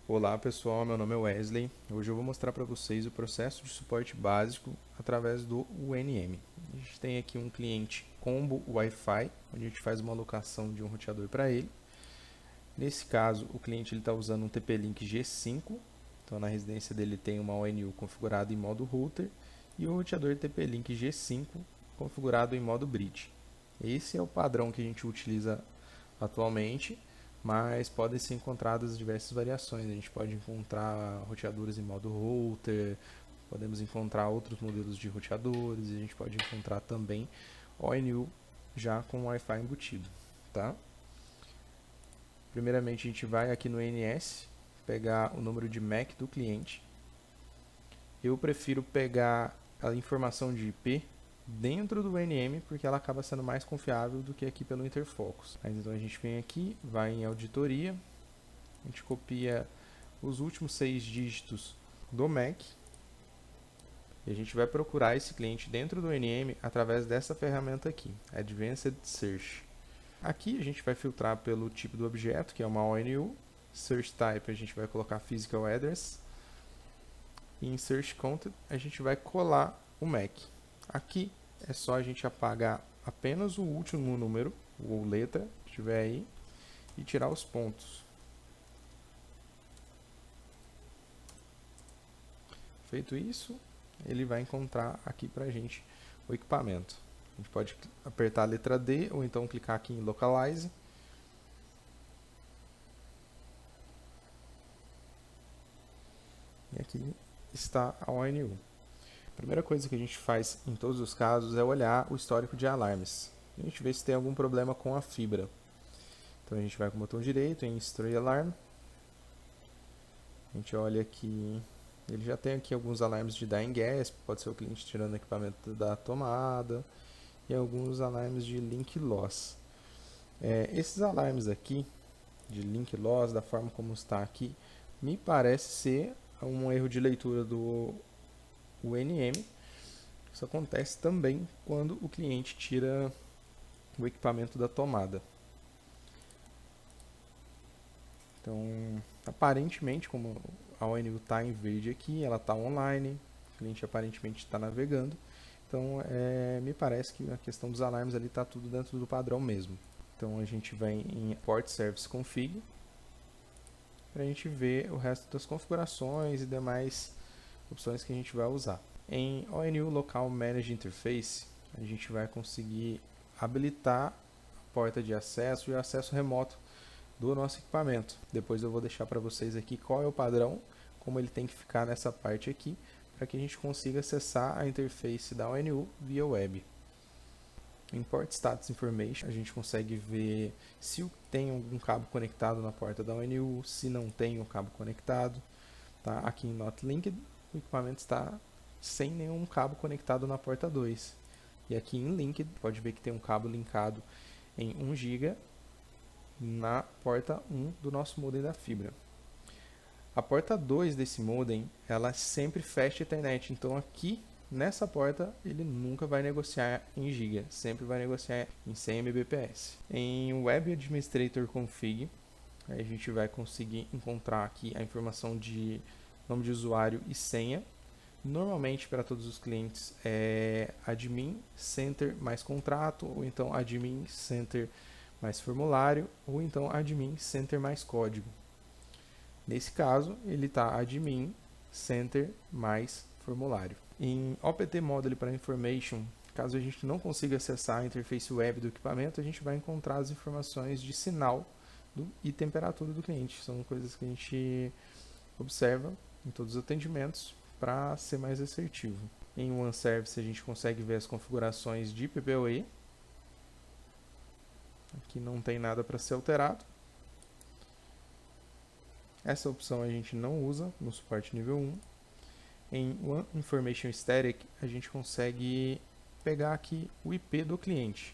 Olá pessoal, meu nome é Wesley. Hoje eu vou mostrar para vocês o processo de suporte básico através do UNM. A gente tem aqui um cliente combo Wi-Fi, onde a gente faz uma alocação de um roteador para ele. Nesse caso, o cliente está usando um TP-Link G5, então na residência dele tem uma ONU configurada em modo router e o roteador TP-Link G5 configurado em modo bridge. Esse é o padrão que a gente utiliza atualmente, mas podem ser encontradas diversas variações. A gente pode encontrar roteadores em modo router, podemos encontrar outros modelos de roteadores, e a gente pode encontrar também ONU já com Wi-Fi embutido, tá? Primeiramente a gente vai aqui no NS, pegar o número de MAC do cliente. Eu prefiro pegar a informação de IP dentro do NM, porque ela acaba sendo mais confiável do que aqui pelo Interfocus. Mas então a gente vem aqui, vai em auditoria, a gente copia os últimos 6 dígitos do MAC e a gente vai procurar esse cliente dentro do NM através dessa ferramenta aqui, Advanced Search. Aqui a gente vai filtrar pelo tipo do objeto, que é uma ONU. Search Type a gente vai colocar Physical Address. E em Search Content a gente vai colar o MAC. Aqui é só a gente apagar apenas o último número, ou letra, que estiver aí, e tirar os pontos. Feito isso, ele vai encontrar aqui pra gente o equipamento. A gente pode apertar a letra D ou então clicar aqui em Localize. E aqui está a ONU. A primeira coisa que a gente faz em todos os casos é olhar o histórico de alarmes. A gente vê se tem algum problema com a fibra. Então a gente vai com o botão direito em History Alarm. A gente olha aqui, ele já tem aqui alguns alarmes de Dying Gas, pode ser o cliente tirando o equipamento da tomada, e alguns alarmes de Link Loss. Esses alarmes aqui, de Link Loss, da forma como está aqui, me parece ser um erro de leitura do UNM. Isso acontece também quando o cliente tira o equipamento da tomada. Então, aparentemente, como a ONU está em verde aqui, ela está online, o cliente aparentemente está navegando. Então, me parece que a questão dos alarmes ali está tudo dentro do padrão mesmo. Então, a gente vem em Port Service Config para a gente ver o resto das configurações e demais opções que a gente vai usar. Em ONU Local Manage Interface, a gente vai conseguir habilitar a porta de acesso e o acesso remoto do nosso equipamento. Depois eu vou deixar para vocês aqui qual é o padrão, como ele tem que ficar nessa parte aqui, para que a gente consiga acessar a interface da ONU via web. Em Port Status Information, a gente consegue ver se tem algum cabo conectado na porta da ONU, se não tem o cabo conectado. Tá? Aqui em Not Linked, o equipamento está sem nenhum cabo conectado na porta 2. E aqui em Linked, pode ver que tem um cabo linkado em 1 GB na porta 1 do nosso modem da fibra. A porta 2 desse modem, ela sempre fecha a internet, então aqui nessa porta ele nunca vai negociar em GB, sempre vai negociar em 100 Mbps. Em Web Administrator Config, a gente vai conseguir encontrar aqui a informação de nome de usuário e senha. Normalmente para todos os clientes é admin center mais contrato, ou então admin center mais formulário, ou então admin center mais código. Nesse caso, ele está admin center mais formulário. Em OPT Module para Information, caso a gente não consiga acessar a interface web do equipamento, a gente vai encontrar as informações de sinal e temperatura do cliente. São coisas que a gente observa em todos os atendimentos para ser mais assertivo. Em OneService a gente consegue ver as configurações de PPoE. Aqui não tem nada para ser alterado. Essa opção a gente não usa no suporte nível 1. Em One Information Static a gente consegue pegar aqui o IP do cliente.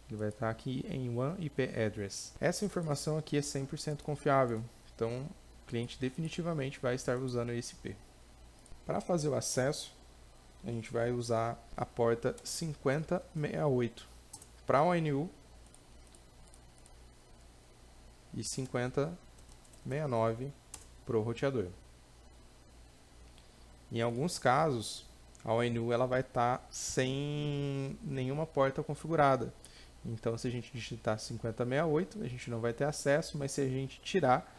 Ele vai estar aqui em One IP Address. Essa informação aqui é 100% confiável, então o cliente definitivamente vai estar usando esse IP. Para fazer o acesso, a gente vai usar a porta 5068 para a ONU e 5069 para o roteador. Em alguns casos, a ONU ela vai estar sem nenhuma porta configurada. Então, se a gente digitar 5068, a gente não vai ter acesso, mas se a gente tirar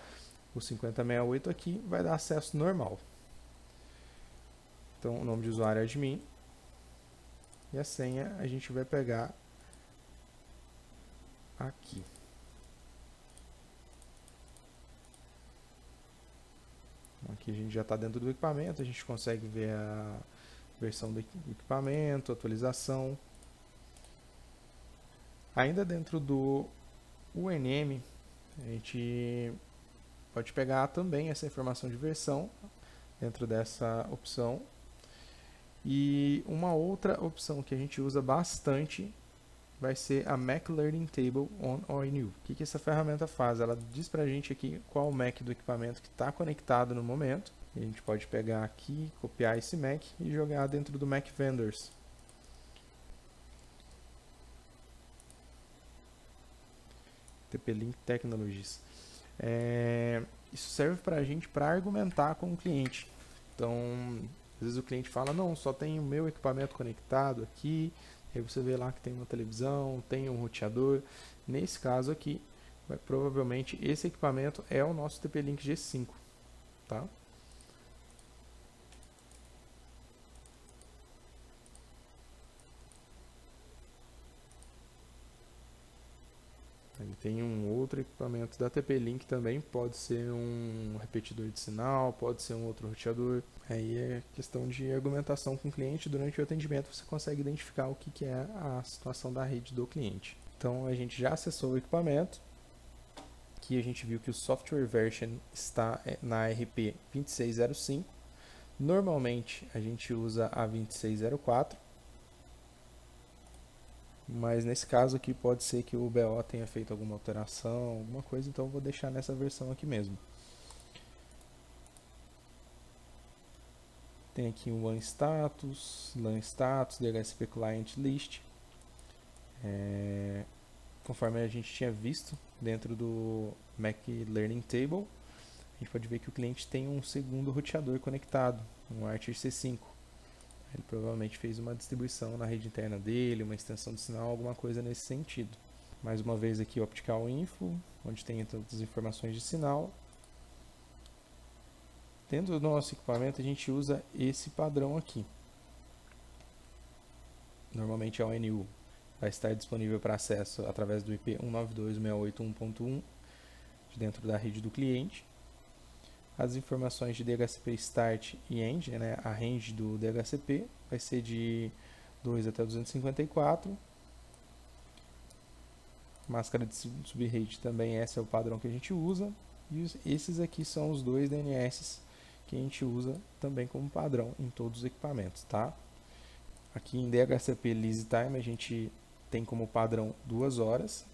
o 5068 aqui, vai dar acesso normal. Então, o nome de usuário é admin e a senha a gente vai pegar aqui. Aqui a gente já está dentro do equipamento, a gente consegue ver a versão do equipamento, atualização. Ainda dentro do UNM, a gente pode pegar também essa informação de versão dentro dessa opção. E uma outra opção que a gente usa bastante vai ser a Mac Learning Table on ONU. O que essa ferramenta faz? Ela diz para a gente aqui qual o Mac do equipamento que está conectado no momento. A gente pode pegar aqui, copiar esse Mac e jogar dentro do Mac Vendors. TP-Link Technologies. Isso serve para a gente para argumentar com o cliente. Então, às vezes o cliente fala, não, só tem o meu equipamento conectado aqui. Aí você vê lá que tem uma televisão, tem um roteador. Nesse caso aqui, provavelmente esse equipamento é o nosso TP-Link G5. Tá? Ele tem um outro equipamento da TP-Link também, pode ser um repetidor de sinal, pode ser um outro roteador. Aí é questão de argumentação com o cliente. Durante o atendimento você consegue identificar o que é a situação da rede do cliente. Então a gente já acessou o equipamento. Aqui a gente viu que o software version está na RP 2605. Normalmente a gente usa a 2604. Mas nesse caso aqui pode ser que o BO tenha feito alguma alteração, alguma coisa, então eu vou deixar nessa versão aqui mesmo. Tem aqui o WAN status, LAN status, DHCP client list. Conforme a gente tinha visto dentro do Mac Learning Table, a gente pode ver que o cliente tem um segundo roteador conectado, um Archer C5. Ele provavelmente fez uma distribuição na rede interna dele, uma extensão de sinal, alguma coisa nesse sentido. Mais uma vez aqui o Optical Info, onde tem todas as informações de sinal. Dentro do nosso equipamento a gente usa esse padrão aqui. Normalmente a ONU vai estar disponível para acesso através do IP 192.168.1.1 de dentro da rede do cliente. As informações de DHCP Start e End, né, a range do DHCP vai ser de 2 até 254. Máscara de subrate também, esse é o padrão que a gente usa. E esses aqui são os dois DNS que a gente usa também como padrão em todos os equipamentos, tá? Aqui em DHCP Lease Time a gente tem como padrão 2 horas.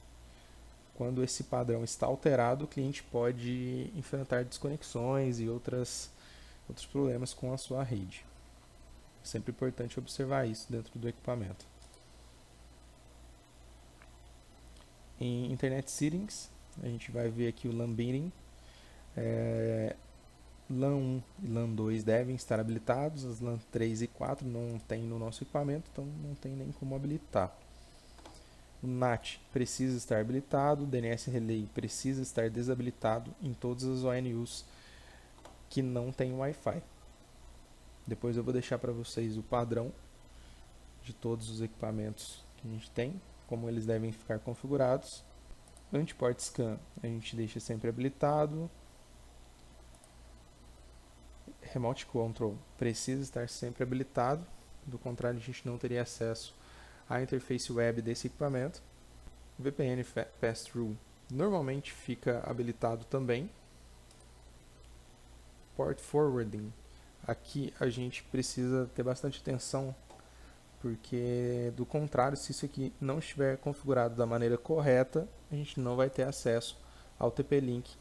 Quando esse padrão está alterado, o cliente pode enfrentar desconexões e outros problemas com a sua rede. É sempre importante observar isso dentro do equipamento. Em Internet Settings, a gente vai ver aqui o LAN Binning. LAN 1 e LAN 2 devem estar habilitados, as LAN 3 e 4 não tem no nosso equipamento, então não tem nem como habilitar. O NAT precisa estar habilitado, o DNS Relay precisa estar desabilitado em todas as ONUs que não tem Wi-Fi. Depois eu vou deixar para vocês o padrão de todos os equipamentos que a gente tem, como eles devem ficar configurados. Anti-port scan a gente deixa sempre habilitado. Remote Control precisa estar sempre habilitado, do contrário a gente não teria acesso à interface web desse equipamento. VPN Pass-Through normalmente fica habilitado também. Port Forwarding, aqui a gente precisa ter bastante atenção, porque do contrário, se isso aqui não estiver configurado da maneira correta, a gente não vai ter acesso ao TP-Link,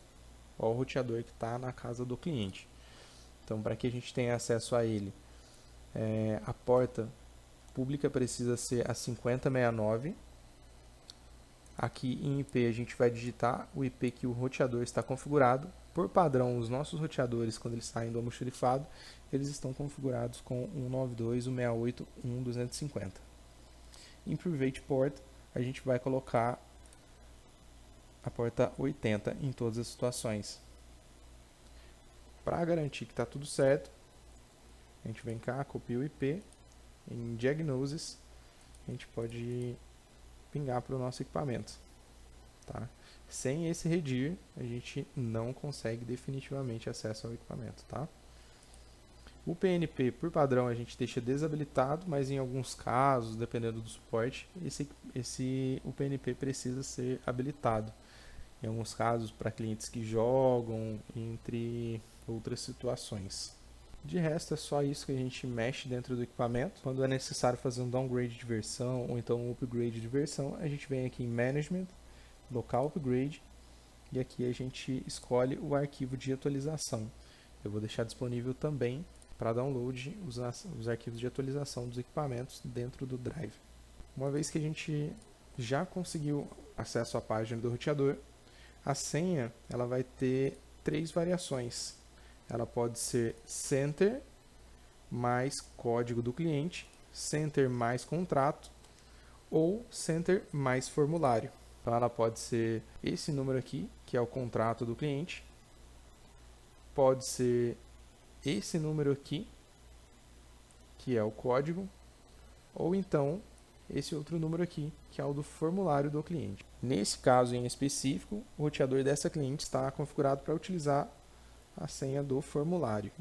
ao roteador que está na casa do cliente. Então, para que a gente tenha acesso a ele, a porta pública precisa ser a 5069. Aqui em IP a gente vai digitar o IP que o roteador está configurado Por padrão, os nossos roteadores, quando eles saem do almoxarifado, eles estão configurados com 192.168.1.250. Em Private Port, a gente vai colocar a porta 80 em todas as situações. Para garantir que está tudo certo, a gente vem cá, copia o IP, em Diagnosis, a gente pode pingar para o nosso equipamento. Tá? Sem esse redir, a gente não consegue definitivamente acesso ao equipamento. Tá? O PNP, por padrão, a gente deixa desabilitado, mas em alguns casos, dependendo do suporte, o PNP precisa ser habilitado. Em alguns casos, para clientes que jogam, entre outras situações. De resto, é só isso que a gente mexe dentro do equipamento. Quando é necessário fazer um downgrade de versão ou então um upgrade de versão, a gente vem aqui em Management, Local Upgrade, e aqui a gente escolhe o arquivo de atualização. Eu vou deixar disponível também para download os arquivos de atualização dos equipamentos dentro do Drive. Uma vez que a gente já conseguiu acesso à página do roteador, a senha ela vai ter 3 variações. Ela pode ser Center mais código do cliente, Center mais contrato ou Center mais formulário. Então ela pode ser esse número aqui, que é o contrato do cliente, pode ser esse número aqui, que é o código, ou então esse outro número aqui, que é o do formulário do cliente. Nesse caso em específico, o roteador dessa cliente está configurado para utilizar a senha do formulário.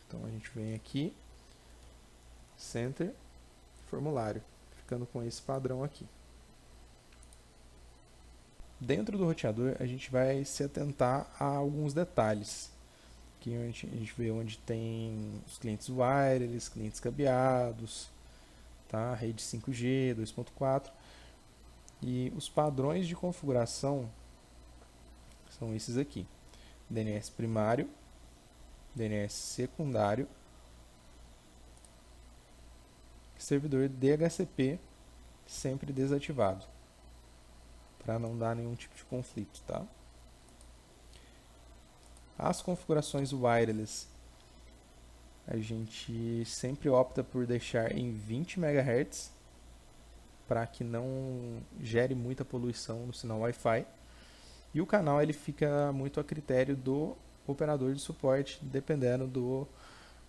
Então a gente vem aqui, Center, formulário, ficando com esse padrão aqui. Dentro do roteador a gente vai se atentar a alguns detalhes. Aqui a gente vê onde tem os clientes wireless, clientes cabeados, tá? Rede 5G, 2.4. E os padrões de configuração são esses aqui: DNS primário, DNS secundário, servidor DHCP sempre desativado, para não dar nenhum tipo de conflito, tá? As configurações wireless, a gente sempre opta por deixar em 20 MHz, para que não gere muita poluição no sinal Wi-Fi. E o canal ele fica muito a critério do operador de suporte, dependendo do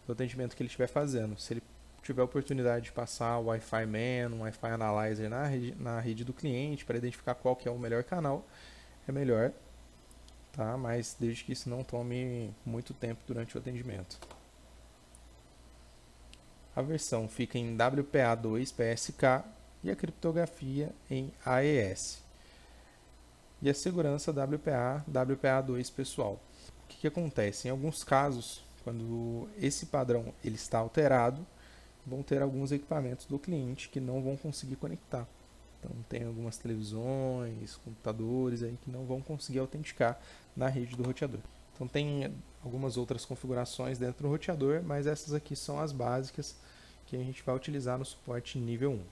atendimento que ele estiver fazendo. Se ele tiver a oportunidade de passar o Wi-Fi Man, um Wi-Fi Analyzer na rede do cliente para identificar qual que é o melhor canal, é melhor, tá? Mas desde que isso não tome muito tempo durante o atendimento. A versão fica em WPA2 PSK e a criptografia em AES. E a segurança WPA2 pessoal. O que acontece? Em alguns casos, quando esse padrão ele está alterado, vão ter alguns equipamentos do cliente que não vão conseguir conectar. Então tem algumas televisões, computadores aí que não vão conseguir autenticar na rede do roteador. Então tem algumas outras configurações dentro do roteador, mas essas aqui são as básicas que a gente vai utilizar no suporte nível 1.